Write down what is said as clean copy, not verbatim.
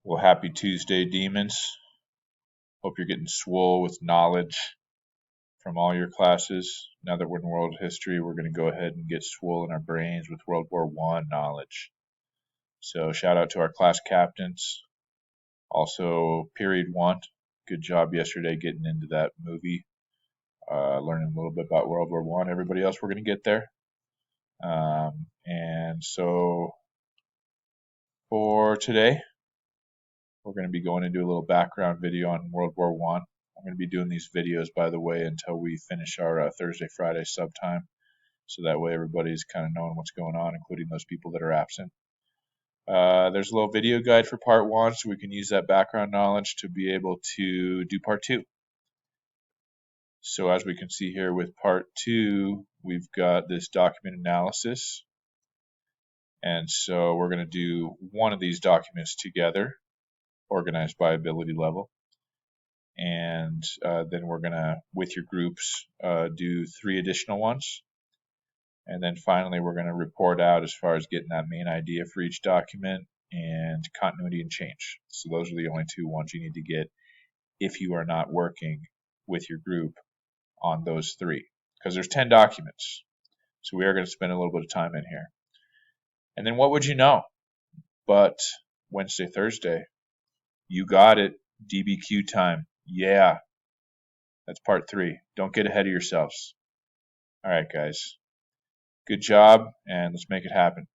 Well, happy Tuesday, demons. Hope you're getting swole with knowledge from all your classes. Now that we're in world history, we're going to go ahead and get swole in our brains with World War I knowledge. So shout out to our class captains. Also, period one. Good job yesterday getting into that movie, learning a little bit about World War I. Everybody else, we're going to get there. And so for today, we're going to be going into a little background video on World War I. I'm going to be doing these videos, by the way, until we finish our Thursday, Friday sub time. So that way everybody's kind of knowing what's going on, including those people that are absent. There's a little video guide for part one, so we can use that background knowledge to be able to do part two. So as we can see here with part two, we've got this document analysis. And so we're going to do one of these documents together, organized by ability level. And then we're going to, with your groups, do 3 additional ones. And then finally, we're going to report out as far as getting that main idea for each document and continuity and change. So those are the only 2 ones you need to get if you are not working with your group on those 3. Because there's 10 documents. So we are going to spend a little bit of time in here. And then what would you know? But Wednesday, Thursday, you got it. DBQ time. Yeah. That's part 3. Don't get ahead of yourselves. All right, guys. Good job, and let's make it happen.